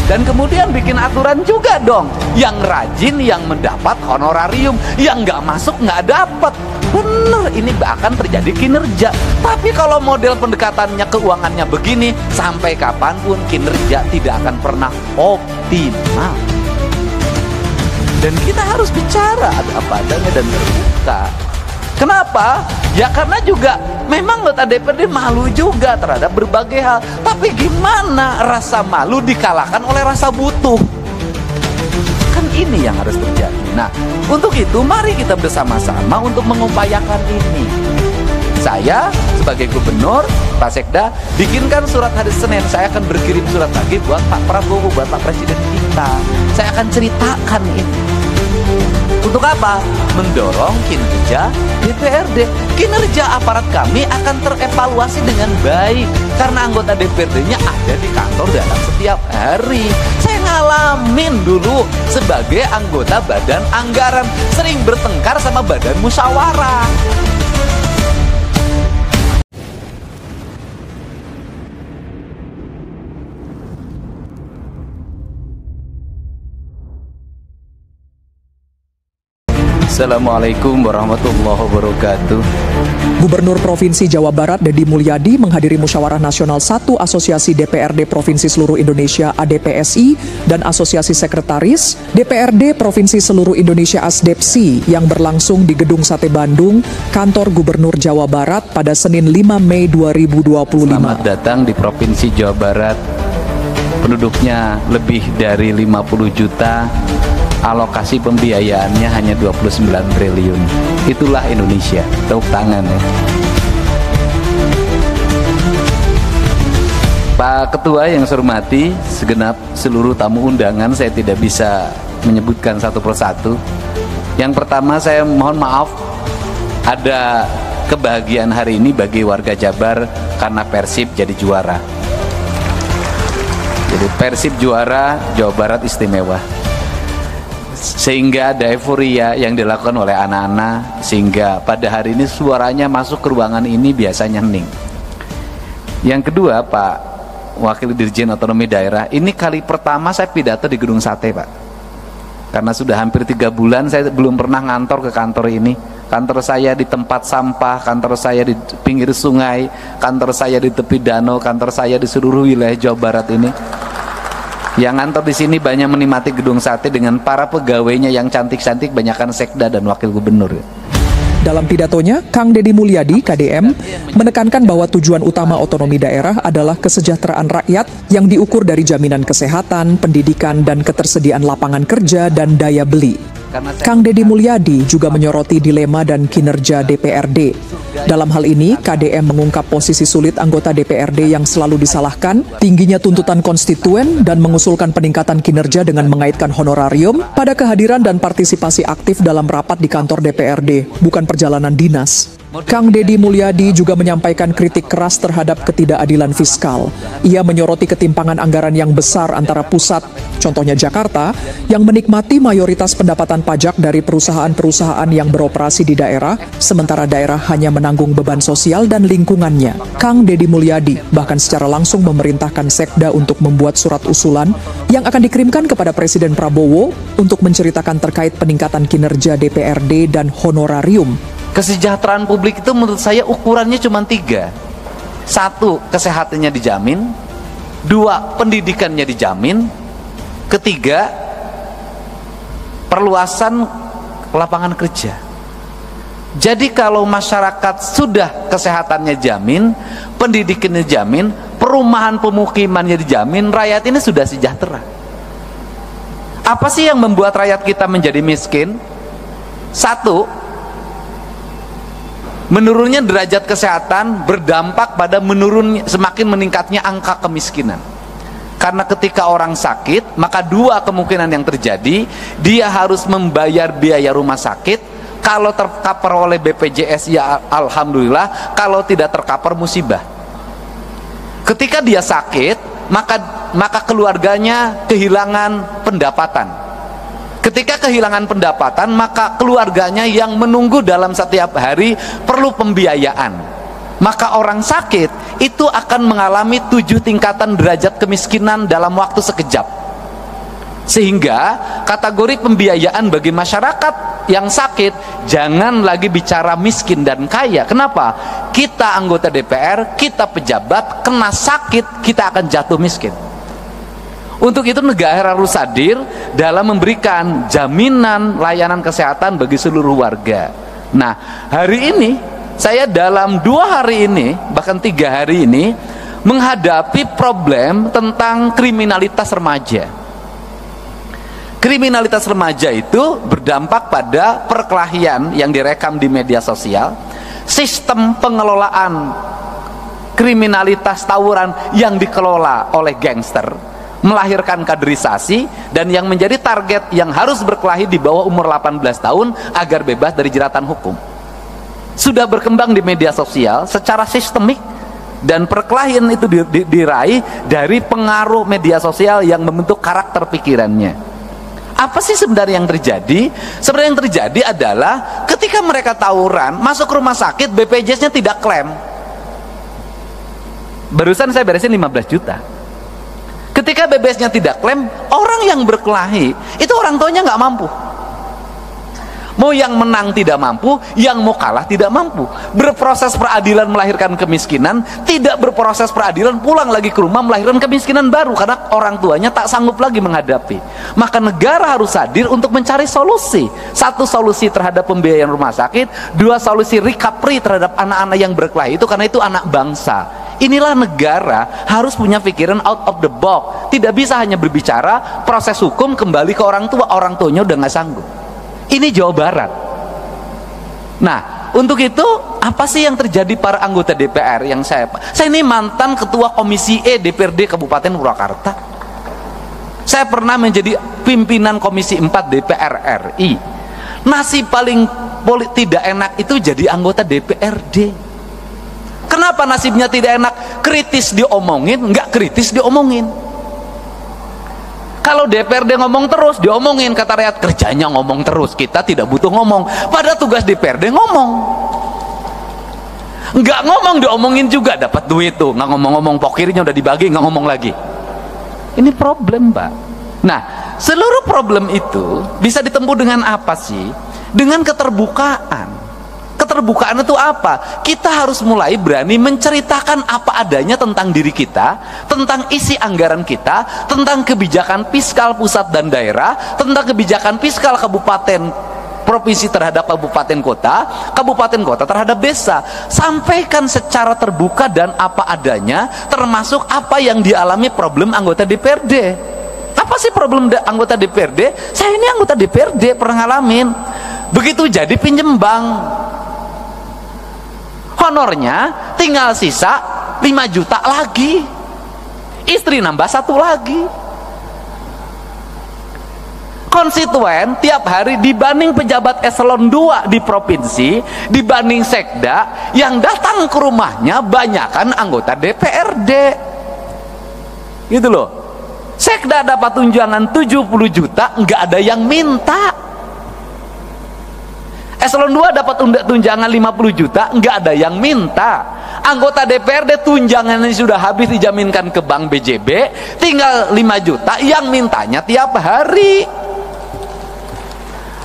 Dan kemudian bikin aturan juga dong, yang rajin yang mendapat honorarium, yang nggak masuk nggak dapat. Bener, ini akan terjadi kinerja. Tapi kalau model pendekatannya keuangannya begini, sampai kapanpun kinerja tidak akan pernah optimal. Dan kita harus bicara apa adanya dan terbuka. Kenapa? Ya karena juga memang anggota DPRD malu juga terhadap berbagai hal. Tapi gimana rasa malu dikalahkan oleh rasa butuh? Kan ini yang harus terjadi. Nah, untuk itu mari kita bersama-sama untuk mengupayakan ini. Saya sebagai gubernur, Pak Sekda, bikinkan surat hari Senin. Saya akan berkirim surat lagi buat Pak Prabowo, buat Pak Presiden kita. Saya akan ceritakan ini. Untuk apa? Mendorong kinerja DPRD. Kinerja aparat kami akan terevaluasi dengan baik karena anggota DPRD-nya ada di kantor dalam setiap hari. Saya ngalamin dulu sebagai anggota badan anggaran, sering bertengkar sama badan musyawarah. Assalamualaikum warahmatullahi wabarakatuh. Gubernur Provinsi Jawa Barat Deddy Mulyadi menghadiri Musyawarah Nasional 1 Asosiasi DPRD Provinsi Seluruh Indonesia ADPSI dan Asosiasi Sekretaris DPRD Provinsi Seluruh Indonesia ASDEPSI yang berlangsung di Gedung Sate Bandung, Kantor Gubernur Jawa Barat pada Senin 5 Mei 2025. Selamat datang di Provinsi Jawa Barat. Penduduknya lebih dari 50 juta. Alokasi pembiayaannya hanya 29 triliun. Itulah Indonesia. Tepuk tangan ya. Pak Ketua yang saya hormati, segenap seluruh tamu undangan, saya tidak bisa menyebutkan satu persatu. Yang pertama saya mohon maaf, ada kebahagiaan hari ini bagi warga Jabar karena Persib jadi juara. Jadi Persib juara, Jawa Barat istimewa. Sehingga ada euforia yang dilakukan oleh anak-anak, sehingga pada hari ini suaranya masuk ke ruangan ini biasanya hening. Yang kedua, Pak Wakil Dirjen Otonomi Daerah, ini kali pertama saya pidato di Gedung Sate, Pak. Karena sudah hampir 3 bulan saya belum pernah ngantor ke kantor ini. Kantor saya di tempat sampah, kantor saya di pinggir sungai, kantor saya di tepi danau, kantor saya di seluruh wilayah Jawa Barat ini. Yang ngantor di sini banyak menikmati Gedung Sate dengan para pegawainya yang cantik-cantik, banyakkan sekda dan wakil gubernur. Dalam pidatonya, Kang Deddy Mulyadi, KDM, menekankan bahwa tujuan utama otonomi daerah adalah kesejahteraan rakyat yang diukur dari jaminan kesehatan, pendidikan, dan ketersediaan lapangan kerja dan daya beli. Kang Deddy Mulyadi juga menyoroti dilema dan kinerja DPRD. Dalam hal ini, KDM mengungkap posisi sulit anggota DPRD yang selalu disalahkan, tingginya tuntutan konstituen, dan mengusulkan peningkatan kinerja dengan mengaitkan honorarium pada kehadiran dan partisipasi aktif dalam rapat di kantor DPRD, bukan perjalanan dinas. Kang Deddy Mulyadi juga menyampaikan kritik keras terhadap ketidakadilan fiskal. Ia menyoroti ketimpangan anggaran yang besar antara pusat, contohnya Jakarta, yang menikmati mayoritas pendapatan pajak dari perusahaan-perusahaan yang beroperasi di daerah, sementara daerah hanya menanggung beban sosial dan lingkungannya. Kang Deddy Mulyadi bahkan secara langsung memerintahkan Sekda untuk membuat surat usulan yang akan dikirimkan kepada Presiden Prabowo untuk menceritakan terkait peningkatan kinerja DPRD dan honorarium. Kesejahteraan publik itu menurut saya ukurannya cuma 3. 1, kesehatannya dijamin. 2, pendidikannya dijamin. 3, perluasan lapangan kerja. Jadi kalau masyarakat sudah kesehatannya jamin, pendidikannya dijamin, perumahan pemukimannya dijamin, rakyat ini sudah sejahtera. Apa sih yang membuat rakyat kita menjadi miskin? 1, menurunnya derajat kesehatan berdampak pada semakin meningkatnya angka kemiskinan. Karena ketika orang sakit, maka 2 kemungkinan yang terjadi. Dia harus membayar biaya rumah sakit. Kalau tercover oleh BPJS, ya alhamdulillah. Kalau tidak tercover, musibah. Ketika dia sakit, maka keluarganya kehilangan pendapatan. Ketika kehilangan pendapatan, maka keluarganya yang menunggu dalam setiap hari perlu pembiayaan. Maka orang sakit itu akan mengalami 7 tingkatan derajat kemiskinan dalam waktu sekejap. Sehingga kategori pembiayaan bagi masyarakat yang sakit jangan lagi bicara miskin dan kaya. Kenapa? Kita anggota DPR, kita pejabat kena sakit, kita akan jatuh miskin. Untuk itu negara harus hadir dalam memberikan jaminan layanan kesehatan bagi seluruh warga. Nah, hari ini saya dalam 2 hari ini, bahkan 3 hari ini menghadapi problem tentang kriminalitas remaja. Kriminalitas remaja itu berdampak pada perkelahian yang direkam di media sosial, sistem pengelolaan kriminalitas tawuran yang dikelola oleh gangster, melahirkan kaderisasi, dan yang menjadi target yang harus berkelahi di bawah umur 18 tahun agar bebas dari jeratan hukum. Sudah berkembang di media sosial secara sistemik, dan perkelahian itu diraih dari pengaruh media sosial yang membentuk karakter pikirannya. Apa sih sebenarnya yang terjadi? Sebenarnya yang terjadi adalah ketika mereka tawuran, masuk rumah sakit, BPJS-nya tidak klaim. Barusan saya beresin 15 juta. Ketika BPJS-nya tidak klaim, orang yang berkelahi itu orang tuanya nggak mampu. Mau yang menang tidak mampu, yang mau kalah tidak mampu. Berproses peradilan melahirkan kemiskinan, tidak berproses peradilan pulang lagi ke rumah melahirkan kemiskinan baru karena orang tuanya tak sanggup lagi menghadapi. Maka negara harus hadir untuk mencari solusi. 1, solusi terhadap pembiayaan rumah sakit. 2, solusi recovery terhadap anak-anak yang berkelahi itu, karena itu anak bangsa. Inilah negara harus punya pikiran out of the box. Tidak bisa hanya berbicara proses hukum kembali ke orang tua, orang tuanya udah nggak sanggup. Ini Jawa Barat. Nah, untuk itu apa sih yang terjadi para anggota DPR yang saya ini mantan ketua Komisi E DPRD Kabupaten Purwakarta. Saya pernah menjadi pimpinan Komisi 4 DPR RI. Nasib paling tidak enak itu jadi anggota DPRD. Kenapa nasibnya tidak enak? Kritis diomongin, nggak kritis diomongin. Kalau DPRD ngomong terus, diomongin, kata rakyat, kerjanya ngomong terus, kita tidak butuh ngomong. Padahal tugas DPRD ngomong. Nggak ngomong, diomongin juga, dapat duit tuh. Nggak ngomong-ngomong, pokirnya udah dibagi, nggak ngomong lagi. Ini problem, Pak. Nah, seluruh problem itu bisa ditempuh dengan apa sih? Dengan keterbukaan. Keterbukaan itu apa? Kita harus mulai berani menceritakan apa adanya tentang diri kita, tentang isi anggaran kita, tentang kebijakan fiskal pusat dan daerah, tentang kebijakan fiskal kabupaten provinsi terhadap kabupaten kota terhadap desa. Sampaikan secara terbuka dan apa adanya, termasuk apa yang dialami problem anggota DPRD. Apa sih problem anggota DPRD? Saya ini anggota DPRD, pernah ngalamin. Begitu jadi pinjem bank, honornya tinggal sisa 5 juta lagi, istri nambah 1 lagi. Konstituen tiap hari dibanding pejabat eselon 2 di provinsi, dibanding sekda yang datang ke rumahnya banyakan anggota DPRD. Gitu loh. Sekda dapat tunjangan 70 juta, nggak ada yang minta. Eselon 2 dapat tunjangan 50 juta, nggak ada yang minta. Anggota DPRD tunjangannya sudah habis dijaminkan ke bank BJB, tinggal 5 juta, yang mintanya tiap hari.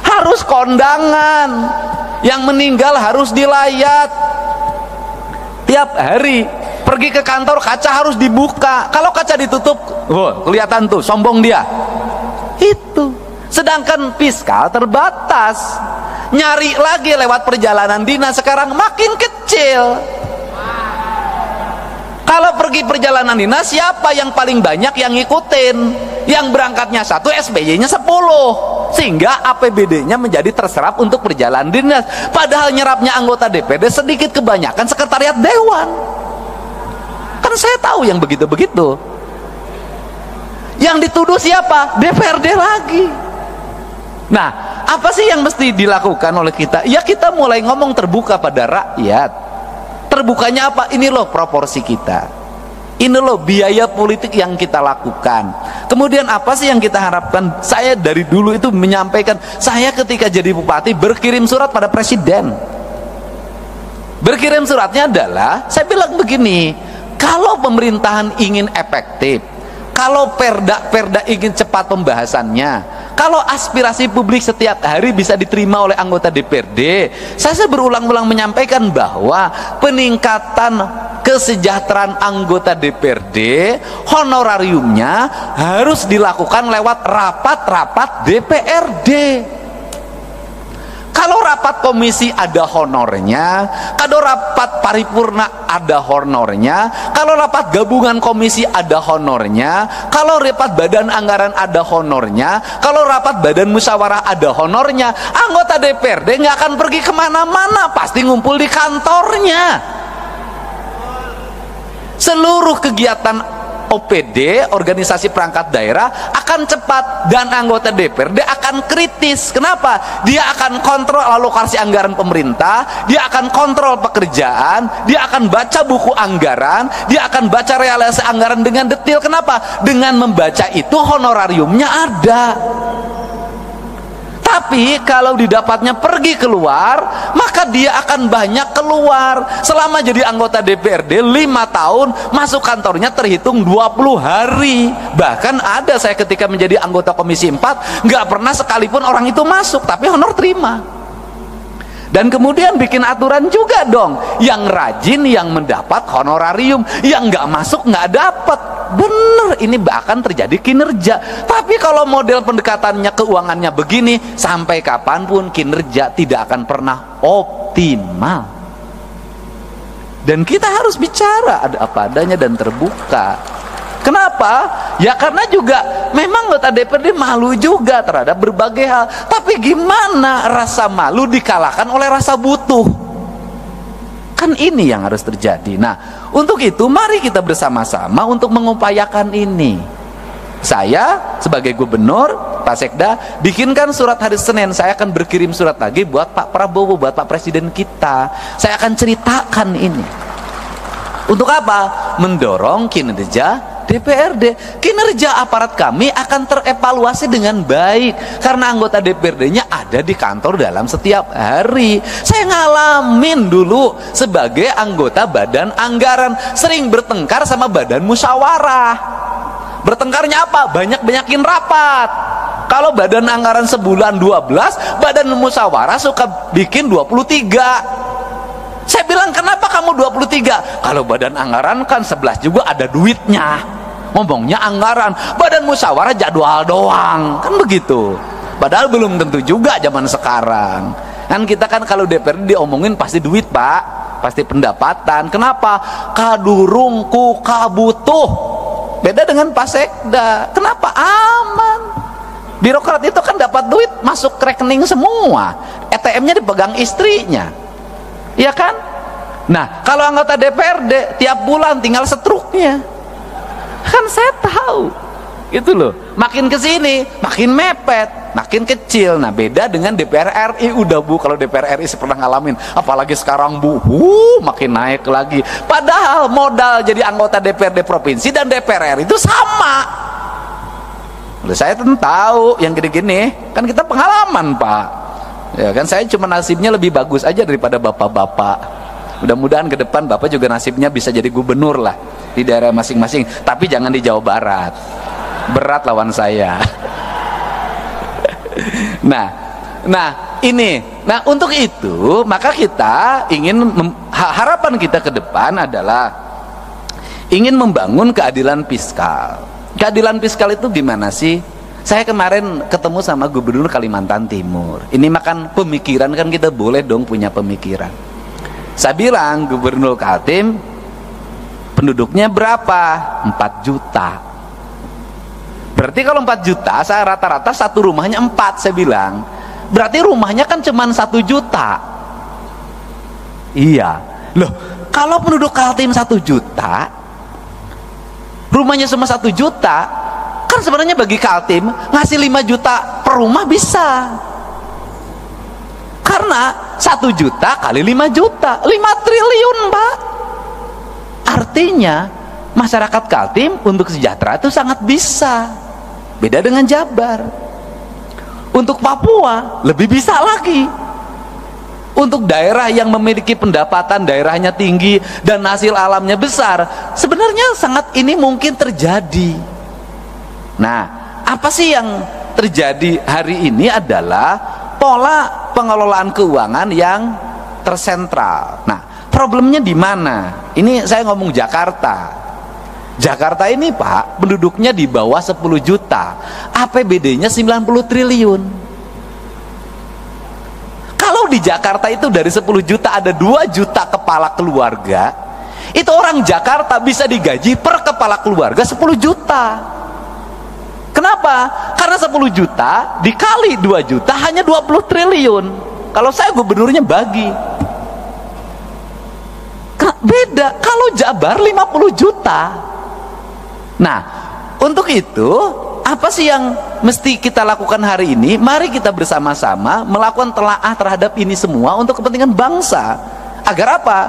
Harus kondangan, yang meninggal harus dilayat tiap hari. Pergi ke kantor, kaca harus dibuka. Kalau kaca ditutup, kelihatan tuh, sombong dia. Itu. Sedangkan fiskal terbatas. Nyari lagi lewat perjalanan dinas sekarang makin kecil. Kalau pergi perjalanan dinas, siapa yang paling banyak yang ngikutin? Yang berangkatnya 1, SBY-nya 10, sehingga APBD-nya menjadi terserap untuk perjalanan dinas. Padahal nyerapnya anggota DPD sedikit, kebanyakan sekretariat dewan. Kan saya tahu yang begitu-begitu. Yang dituduh siapa? DPRD lagi. Nah, apa sih yang mesti dilakukan oleh kita? Ya, kita mulai ngomong terbuka pada rakyat. Terbukanya apa? Ini loh proporsi kita. Ini loh biaya politik yang kita lakukan. Kemudian apa sih yang kita harapkan? Saya dari dulu itu menyampaikan, saya ketika jadi bupati berkirim surat pada presiden. Berkirim suratnya adalah, saya bilang begini, kalau pemerintahan ingin efektif, kalau perda ingin cepat pembahasannya, kalau aspirasi publik setiap hari bisa diterima oleh anggota DPRD, saya berulang-ulang menyampaikan bahwa peningkatan kesejahteraan anggota DPRD, honorariumnya harus dilakukan lewat rapat-rapat DPRD. Kalau rapat komisi ada honornya, kalau rapat paripurna ada honornya, kalau rapat gabungan komisi ada honornya, kalau rapat badan anggaran ada honornya, kalau rapat badan musyawarah ada honornya, anggota DPRD nggak akan pergi kemana-mana, pasti ngumpul di kantornya. Seluruh kegiatan OPD, organisasi perangkat daerah, akan cepat, dan anggota DPRD akan kritis. Kenapa? Dia akan kontrol alokasi anggaran pemerintah, dia akan kontrol pekerjaan, dia akan baca buku anggaran, dia akan baca realisasi anggaran dengan detail. Kenapa? Dengan membaca itu honorariumnya ada. Tapi kalau didapatnya pergi keluar, maka dia akan banyak keluar. Selama jadi anggota DPRD 5 tahun, masuk kantornya terhitung 20 hari. Bahkan ada saya ketika menjadi anggota Komisi 4, nggak pernah sekalipun orang itu masuk, tapi honor terima. Dan kemudian bikin aturan juga dong, yang rajin yang mendapat honorarium, yang nggak masuk nggak dapat. Bener, ini bahkan terjadi kinerja. Tapi kalau model pendekatannya keuangannya begini, sampai kapanpun kinerja tidak akan pernah optimal. Dan kita harus bicara ada apa adanya dan terbuka. Kenapa? Ya karena juga memang anggota DPRD malu juga terhadap berbagai hal. Tapi gimana rasa malu dikalahkan oleh rasa butuh? Kan ini yang harus terjadi. Nah, untuk itu mari kita bersama-sama untuk mengupayakan ini. Saya sebagai gubernur, Pak Sekda, bikinkan surat hari Senin. Saya akan berkirim surat lagi buat Pak Prabowo, buat Pak Presiden kita. Saya akan ceritakan ini. Untuk apa? Mendorong kinerja DPRD. Kinerja aparat kami akan terevaluasi dengan baik karena anggota DPRD-nya ada di kantor dalam setiap hari. Saya ngalamin dulu sebagai anggota badan anggaran, sering bertengkar sama badan musyawarah. Bertengkarnya apa? Banyak-banyakin rapat. Kalau badan anggaran sebulan 12, badan musyawarah suka bikin 23. Saya bilang, kenapa kamu 23? Kalau badan anggaran kan 11 juga ada duitnya. Ngomongnya anggaran, badan musyawarah jadwal doang, kan begitu. Padahal belum tentu juga zaman sekarang. Kan kita kan kalau DPRD diomongin pasti duit, Pak, pasti pendapatan. Kenapa? Kadurungku kabutuh. Beda dengan Pak Sekda. Kenapa? Aman. Birokrat itu kan dapat duit masuk rekening semua. ATM-nya dipegang istrinya. Iya kan? Nah, kalau anggota DPRD tiap bulan tinggal setruknya. Kan saya tahu. Itu loh. Makin kesini, makin mepet, makin kecil. Nah, beda dengan DPR RI. Udah Bu, kalau DPR RI pernah ngalamin. Apalagi sekarang Bu, makin naik lagi. Padahal modal jadi anggota DPRD provinsi dan DPR RI itu sama. Udah, saya tentu tahu yang gini-gini. Kan kita pengalaman, Pak. Ya kan, saya cuma nasibnya lebih bagus aja daripada bapak-bapak. Mudah-mudahan ke depan bapak juga nasibnya bisa jadi gubernur lah di daerah masing-masing, tapi jangan di Jawa Barat. Berat lawan saya. Nah ini. Nah, untuk itu maka kita ingin harapan kita ke depan adalah ingin membangun keadilan fiskal. Keadilan fiskal itu gimana sih? Saya kemarin ketemu sama Gubernur Kalimantan Timur. Ini makan pemikiran, kan kita boleh dong punya pemikiran. Saya bilang, Gubernur Kaltim, penduduknya berapa? 4 juta. Berarti kalau 4 juta, saya rata-rata satu rumahnya 4, saya bilang. Berarti rumahnya kan cuma 1 juta. Iya. Loh, kalau penduduk Kaltim 1 juta, rumahnya cuma 1 juta, kan sebenarnya bagi Kaltim ngasih 5 juta per rumah bisa. Karena 1 juta kali 5 juta, 5 triliun, Pak. Artinya masyarakat Kaltim untuk sejahtera itu sangat bisa. Beda dengan Jabar. Untuk Papua lebih bisa lagi. Untuk daerah yang memiliki pendapatan daerahnya tinggi dan hasil alamnya besar, sebenarnya sangat ini mungkin terjadi. Nah, apa sih yang terjadi hari ini adalah pola pengelolaan keuangan yang tersentral. Nah, problemnya di mana? Ini saya ngomong Jakarta. Jakarta ini Pak, penduduknya di bawah 10 juta, APBD-nya 90 triliun. Kalau di Jakarta itu dari 10 juta ada 2 juta kepala keluarga, itu orang Jakarta bisa digaji per kepala keluarga 10 juta. Kenapa? Karena 10 juta dikali 2 juta hanya 20 triliun. Kalau saya gubernurnya bagi. Beda kalau Jabar 50 juta. Nah, untuk itu apa sih yang mesti kita lakukan hari ini? Mari kita bersama-sama melakukan telaah terhadap ini semua untuk kepentingan bangsa. Agar apa?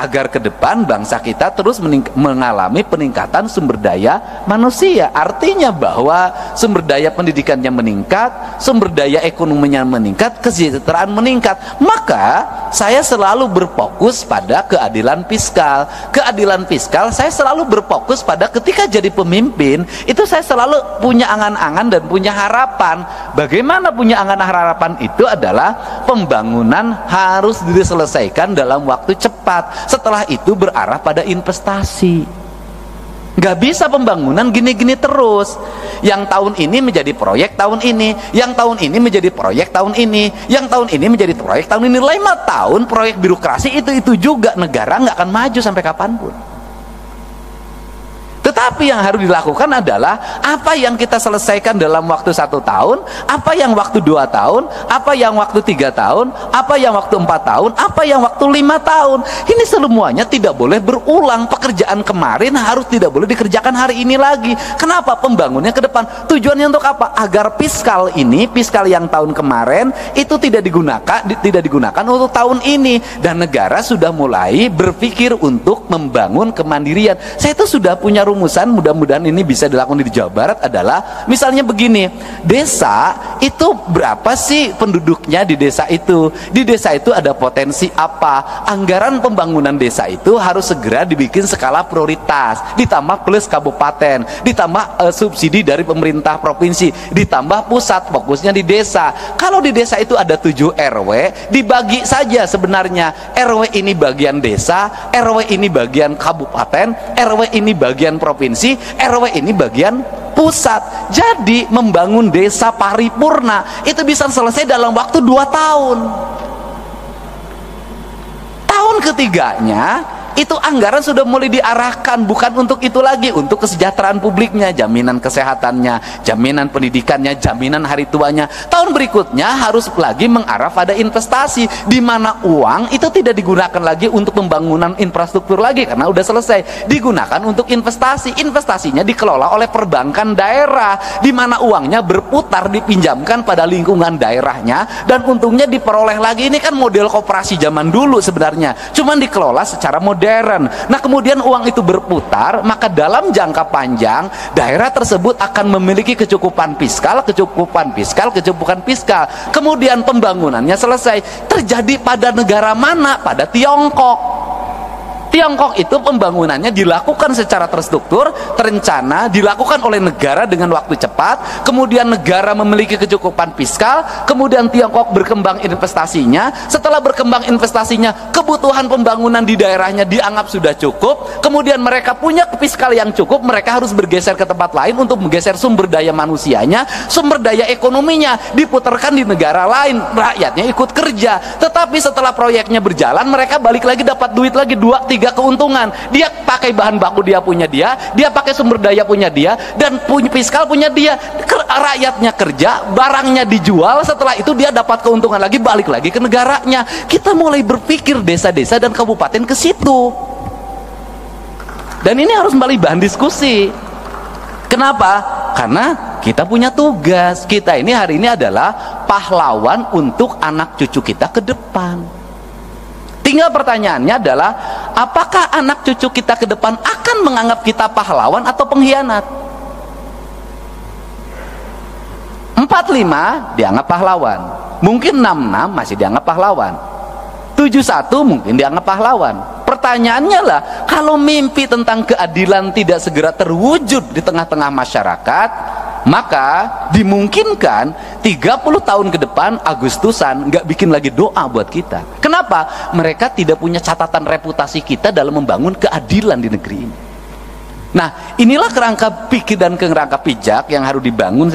Agar ke depan bangsa kita terus mengalami peningkatan sumber daya manusia. Artinya bahwa sumber daya pendidikannya meningkat, sumber daya ekonominya meningkat, kesejahteraan meningkat. Maka saya selalu berfokus pada keadilan fiskal. Keadilan fiskal saya selalu berfokus pada ketika jadi pemimpin, itu saya selalu punya angan-angan dan punya harapan. Bagaimana punya angan harapan itu adalah pembangunan harus diselesaikan dalam waktu cepat. Setelah itu berarah pada investasi. Nggak bisa pembangunan gini-gini terus. Yang tahun ini menjadi proyek tahun ini, yang tahun ini menjadi proyek tahun ini, yang tahun ini menjadi proyek tahun ini. 5 tahun proyek birokrasi itu juga, negara nggak akan maju sampai kapanpun. Tetapi yang harus dilakukan adalah apa yang kita selesaikan dalam waktu 1 tahun, apa yang waktu 2 tahun, apa yang waktu 3 tahun, apa yang waktu 4 tahun, apa yang waktu 5 tahun. Ini semuanya tidak boleh berulang. Pekerjaan kemarin harus tidak boleh dikerjakan hari ini lagi. Kenapa? Pembangunnya ke depan. Tujuannya untuk apa? Agar fiskal ini, fiskal yang tahun kemarin itu tidak digunakan untuk tahun ini, dan negara sudah mulai berpikir untuk membangun kemandirian. Saya itu sudah punya rumusan, mudah-mudahan ini bisa dilakukan di Jawa Barat, adalah misalnya begini, desa itu berapa sih penduduknya di desa itu, di desa itu ada potensi apa, anggaran pembangunan desa itu harus segera dibikin skala prioritas, ditambah plus kabupaten, ditambah subsidi dari pemerintah provinsi, ditambah pusat fokusnya di desa. Kalau di desa itu ada 7 RW, dibagi saja sebenarnya, RW ini bagian desa, RW ini bagian kabupaten, RW ini bagian provinsi, RW ini bagian pusat. Jadi membangun desa paripurna itu bisa selesai dalam waktu 2 tahun. Tahun ketiganya itu anggaran sudah mulai diarahkan bukan untuk itu lagi, untuk kesejahteraan publiknya, jaminan kesehatannya, jaminan pendidikannya, jaminan hari tuanya. Tahun berikutnya harus lagi mengarah pada investasi, di mana uang itu tidak digunakan lagi untuk pembangunan infrastruktur lagi karena udah selesai, digunakan untuk investasi. Investasinya dikelola oleh perbankan daerah, di mana uangnya berputar, dipinjamkan pada lingkungan daerahnya, dan untungnya diperoleh lagi. Ini kan model koperasi zaman dulu sebenarnya, cuman dikelola secara modern. Nah, kemudian uang itu berputar, maka dalam jangka panjang daerah tersebut akan memiliki kecukupan fiskal. Kemudian pembangunannya selesai. Terjadi pada negara mana? Pada Tiongkok. Tiongkok itu pembangunannya dilakukan secara terstruktur, terencana, dilakukan oleh negara dengan waktu cepat, kemudian negara memiliki kecukupan fiskal, kemudian Tiongkok berkembang investasinya. Setelah berkembang investasinya, kebutuhan pembangunan di daerahnya dianggap sudah cukup, kemudian mereka punya fiskal yang cukup, mereka harus bergeser ke tempat lain untuk menggeser sumber daya manusianya, sumber daya ekonominya diputarkan di negara lain, rakyatnya ikut kerja. Tetapi setelah proyeknya berjalan, mereka balik lagi dapat duit lagi 2-3 keuntungan. Dia pakai bahan baku dia punya dia pakai sumber daya punya dia, dan punya fiskal punya dia. Rakyatnya kerja, barangnya dijual, setelah itu dia dapat keuntungan lagi, balik lagi ke negaranya. Kita mulai berpikir desa-desa dan kabupaten ke situ. Dan ini harus kembali bahan diskusi. Kenapa? Karena kita punya tugas. Kita ini hari ini adalah pahlawan untuk anak cucu kita ke depan. Tinggal pertanyaannya adalah, apakah anak cucu kita ke depan akan menganggap kita pahlawan atau pengkhianat? 45 dianggap pahlawan, mungkin 66 masih dianggap pahlawan, 71 mungkin dianggap pahlawan. Pertanyaannya lah, kalau mimpi tentang keadilan tidak segera terwujud di tengah-tengah masyarakat, maka dimungkinkan 30 tahun ke depan Agustusan nggak bikin lagi doa buat kita. Kenapa? Mereka tidak punya catatan reputasi kita dalam membangun keadilan di negeri ini. Nah, inilah kerangka pikir dan kerangka pijak yang harus dibangun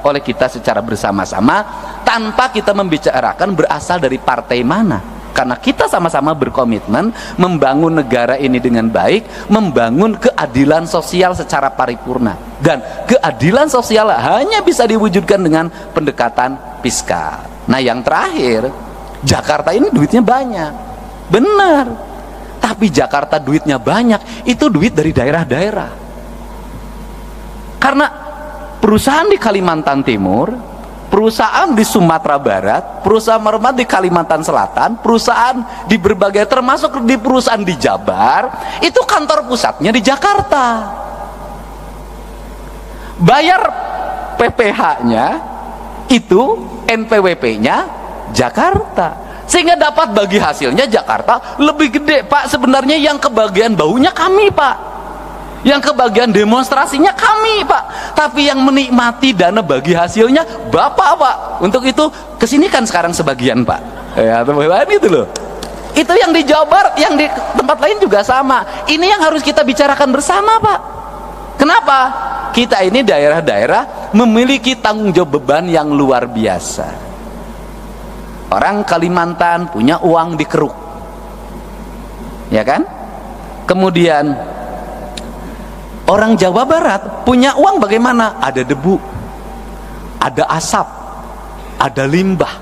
oleh kita secara bersama-sama, tanpa kita membicarakan berasal dari partai mana. Karena kita sama-sama berkomitmen membangun negara ini dengan baik, membangun keadilan sosial secara paripurna. Dan keadilan sosial hanya bisa diwujudkan dengan pendekatan fiskal. Nah, yang terakhir, Jakarta ini duitnya banyak, benar. Tapi Jakarta duitnya banyak, itu duit dari daerah-daerah. Karena perusahaan di Kalimantan Timur, perusahaan di Sumatera Barat, perusahaan merembet di Kalimantan Selatan, perusahaan di berbagai, termasuk di perusahaan di Jabar, itu kantor pusatnya di Jakarta. Bayar PPH-nya itu, NPWP-nya Jakarta. Sehingga dapat bagi hasilnya Jakarta lebih gede, Pak. Sebenarnya yang kebagian baunya kami, Pak. Yang kebagian demonstrasinya kami, Pak. Tapi yang menikmati dana bagi hasilnya Bapak, Pak. Untuk itu kesini kan sekarang sebagian, Pak. Ya, teman-teman, itu loh. Itu yang di Jawa Barat, yang di tempat lain juga sama. Ini yang harus kita bicarakan bersama, Pak. Kenapa? Kita ini daerah-daerah memiliki tanggung jawab beban yang luar biasa. Orang Kalimantan punya uang di keruk, ya kan? Kemudian orang Jawa Barat punya uang bagaimana? Ada debu, ada asap, ada limbah,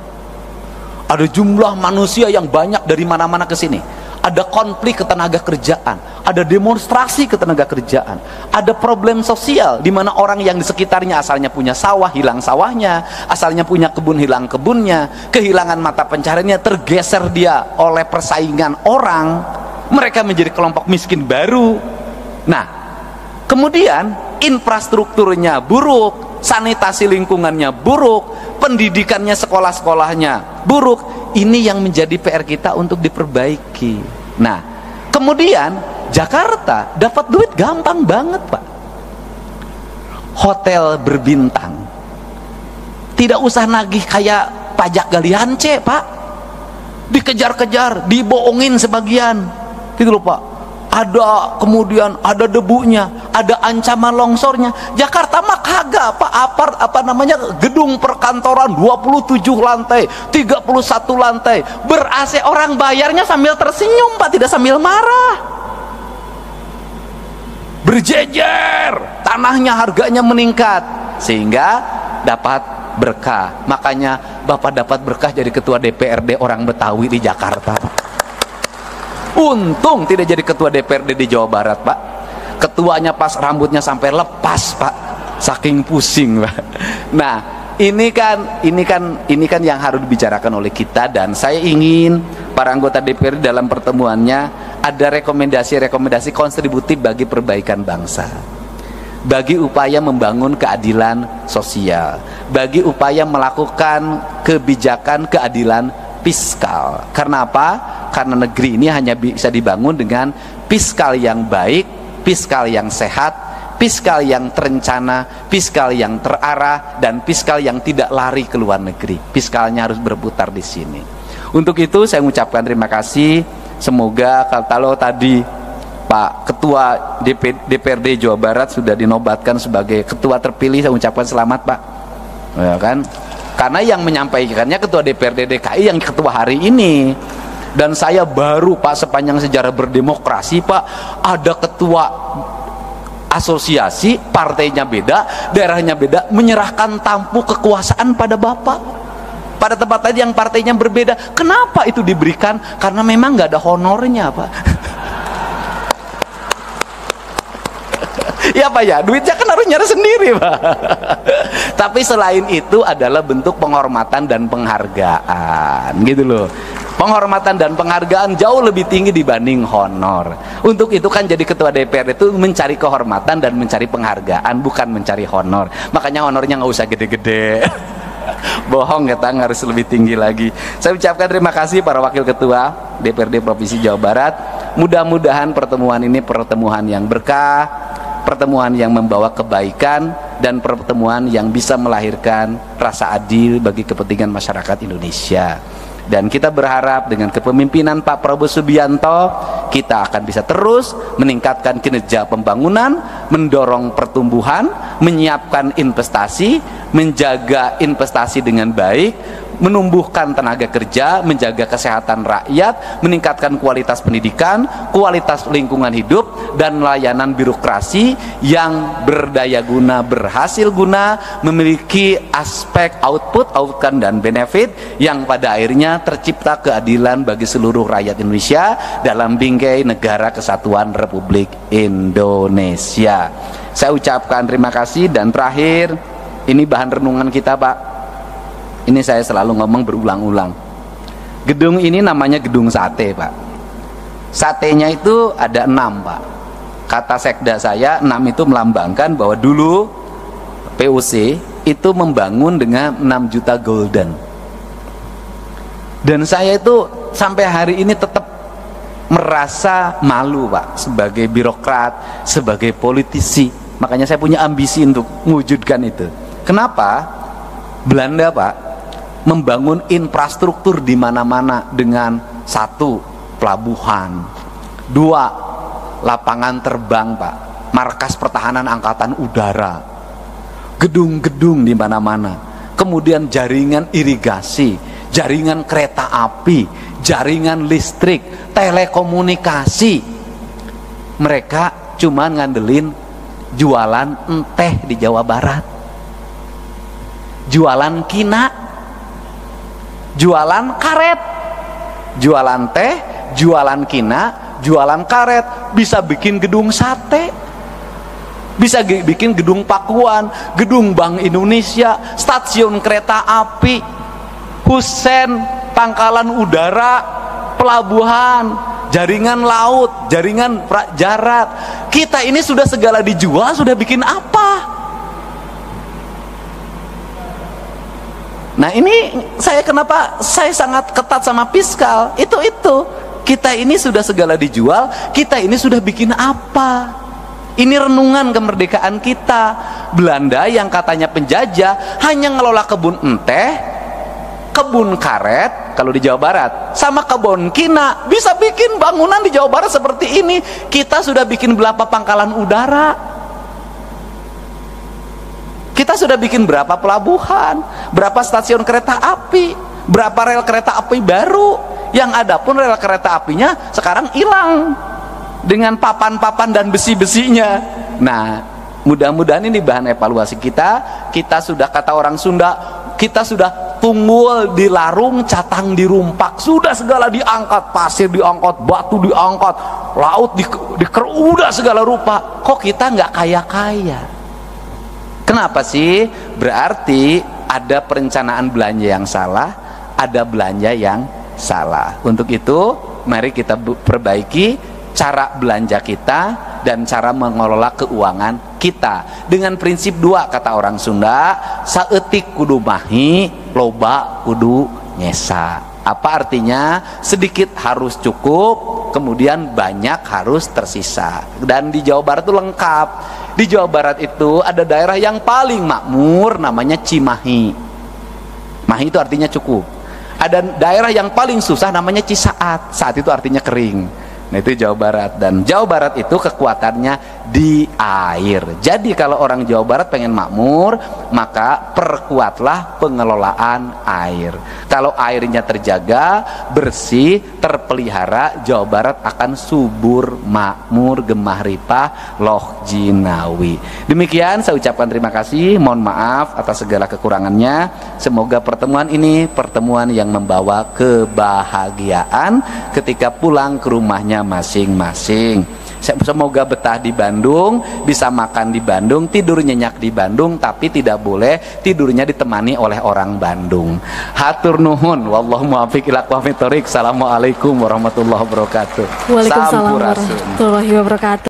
ada jumlah manusia yang banyak dari mana-mana ke sini, ada konflik ketenaga kerjaan, ada demonstrasi ketenaga kerjaan, ada problem sosial di mana orang yang di sekitarnya asalnya punya sawah hilang sawahnya, asalnya punya kebun hilang kebunnya, kehilangan mata pencahariannya, tergeser dia oleh persaingan orang, mereka menjadi kelompok miskin baru. Nah, kemudian infrastrukturnya buruk, sanitasi lingkungannya buruk, pendidikannya, sekolah-sekolahnya buruk. Ini yang menjadi PR kita untuk diperbaiki. Nah, kemudian Jakarta dapat duit gampang banget, Pak. Hotel berbintang, tidak usah nagih kayak pajak galian C, Pak. Dikejar-kejar, dibohongin sebagian, gitu loh, Pak. Ada, kemudian ada debunya, ada ancaman longsornya. Jakarta mah kagak, Pak. Gedung perkantoran 27 lantai, 31 lantai, ber-AC, orang bayarnya sambil tersenyum, Pak, tidak sambil marah. Berjejer, tanahnya harganya meningkat, sehingga dapat berkah. Makanya Bapak dapat berkah jadi ketua DPRD orang Betawi di Jakarta, Pak. Untung tidak jadi ketua DPRD di Jawa Barat, Pak. Ketuanya pas rambutnya sampai lepas, Pak, saking pusing, Pak. Nah, ini kan yang harus dibicarakan oleh kita, dan saya ingin para anggota DPRD dalam pertemuannya ada rekomendasi kontributif bagi perbaikan bangsa, bagi upaya membangun keadilan sosial, bagi upaya melakukan kebijakan keadilan fiskal. Karena apa? Karena negeri ini hanya bisa dibangun dengan fiskal yang baik, fiskal yang sehat, fiskal yang terencana, fiskal yang terarah, dan fiskal yang tidak lari ke luar negeri. Fiskalnya harus berputar di sini. Untuk itu saya mengucapkan terima kasih. Semoga kalau tadi Pak Ketua DPRD Jawa Barat sudah dinobatkan sebagai ketua terpilih, saya ucapkan selamat, Pak. Ya kan? Karena yang menyampaikannya ketua DPRD DKI yang ketua hari ini. Dan saya baru, Pak, sepanjang sejarah berdemokrasi, Pak, ada ketua asosiasi, partainya beda, daerahnya beda, menyerahkan tampuk kekuasaan pada Bapak. Pada tempat tadi yang partainya berbeda. Kenapa itu diberikan? Karena memang nggak ada honornya, Pak. Ya, Pak, ya, duitnya kan harus nyari sendiri, Pak. Tapi selain itu adalah bentuk penghormatan dan penghargaan, gitu loh. Penghormatan dan penghargaan jauh lebih tinggi dibanding honor. Untuk itu kan jadi ketua DPR itu mencari kehormatan dan mencari penghargaan, bukan mencari honor. Makanya honornya nggak usah gede-gede. Bohong, kita harus lebih tinggi lagi. Saya ucapkan terima kasih para wakil ketua DPRD Provinsi Jawa Barat. Mudah-mudahan pertemuan ini pertemuan yang berkah, pertemuan yang membawa kebaikan dan pertemuan yang bisa melahirkan rasa adil bagi kepentingan masyarakat Indonesia. Dan kita berharap dengan kepemimpinan Pak Prabowo Subianto, kita akan bisa terus meningkatkan kinerja pembangunan, mendorong pertumbuhan, menyiapkan investasi, menjaga investasi dengan baik, menumbuhkan tenaga kerja, menjaga kesehatan rakyat, meningkatkan kualitas pendidikan, kualitas lingkungan hidup, dan layanan birokrasi yang berdaya guna, berhasil guna, memiliki aspek output, outcome, dan benefit yang pada akhirnya tercipta keadilan bagi seluruh rakyat Indonesia dalam bingkai negara kesatuan Republik Indonesia. Saya ucapkan terima kasih, dan terakhir, ini bahan renungan kita, Pak. Ini saya selalu ngomong berulang-ulang. Gedung ini namanya gedung sate, Pak. Satenya itu ada 6, Pak. Kata sekda saya, 6 itu melambangkan bahwa dulu PUC itu membangun dengan 6 juta golden. Dan saya itu sampai hari ini tetap merasa malu, Pak, sebagai birokrat, sebagai politisi. Makanya saya punya ambisi untuk mewujudkan itu. Kenapa? Belanda, Pak, membangun infrastruktur di mana-mana dengan 1, pelabuhan, 2, lapangan terbang, Pak, markas pertahanan angkatan udara, gedung-gedung di mana-mana, kemudian jaringan irigasi, jaringan kereta api, jaringan listrik, telekomunikasi. Mereka cuma ngandelin jualan teh di Jawa Barat, jualan kina, jualan karet, jualan teh, jualan kina, jualan karet, bisa bikin gedung sate, bisa bikin gedung pakuan, gedung Bank Indonesia, stasiun kereta api, husen, pangkalan udara, pelabuhan, jaringan laut, jaringan darat. Kita ini sudah segala dijual, sudah bikin apa? Nah, ini kenapa saya sangat ketat sama fiskal, itu kita ini sudah segala dijual, kita ini sudah bikin apa? Ini renungan kemerdekaan kita. Belanda yang katanya penjajah hanya ngelola kebun teh, kebun karet kalau di Jawa Barat, sama kebun kina, bisa bikin bangunan di Jawa Barat seperti ini. Kita sudah bikin berapa pangkalan udara, kita sudah bikin berapa pelabuhan, berapa stasiun kereta api, berapa rel kereta api baru. Yang ada pun rel kereta apinya sekarang hilang dengan papan-papan dan besi-besinya. Nah, mudah-mudahan ini bahan evaluasi kita. Kita sudah, kata orang Sunda, kita sudah tunggul di larung, catang di rumpak, sudah segala diangkat, pasir diangkat, batu diangkat, laut udah segala rupa. Kok kita nggak kaya-kaya? Kenapa sih? Berarti ada perencanaan belanja yang salah, ada belanja yang salah. Untuk itu, mari kita perbaiki cara belanja kita dan cara mengelola keuangan kita dengan prinsip 2, kata orang Sunda, saeutik kudu mahi, loba kudu nyesa. Apa artinya? Sedikit harus cukup, kemudian banyak harus tersisa. Dan di Jawa Barat itu lengkap. Di Jawa Barat itu ada daerah yang paling makmur, namanya Cimahi. Mahi itu artinya cukup. Ada daerah yang paling susah, namanya Cisaat. Saat itu artinya kering. Nah, itu Jawa Barat. Dan Jawa Barat itu kekuatannya di air. Jadi kalau orang Jawa Barat pengen makmur, maka perkuatlah pengelolaan air. Kalau airnya terjaga, bersih, terpelihara, Jawa Barat akan subur, makmur, gemah ripah, loh jinawi. Demikian saya ucapkan terima kasih, mohon maaf atas segala kekurangannya. Semoga pertemuan ini pertemuan yang membawa kebahagiaan ketika pulang ke rumahnya masing-masing. Semoga betah di Bandung, bisa makan di Bandung, tidur nyenyak di Bandung, tapi tidak boleh tidurnya ditemani oleh orang Bandung. Hatur nuhun, wallahu muwaffiq ila aqwamit thoriq. Assalamualaikum warahmatullahi wabarakatuh. Waalaikumsalam warahmatullahi wabarakatuh.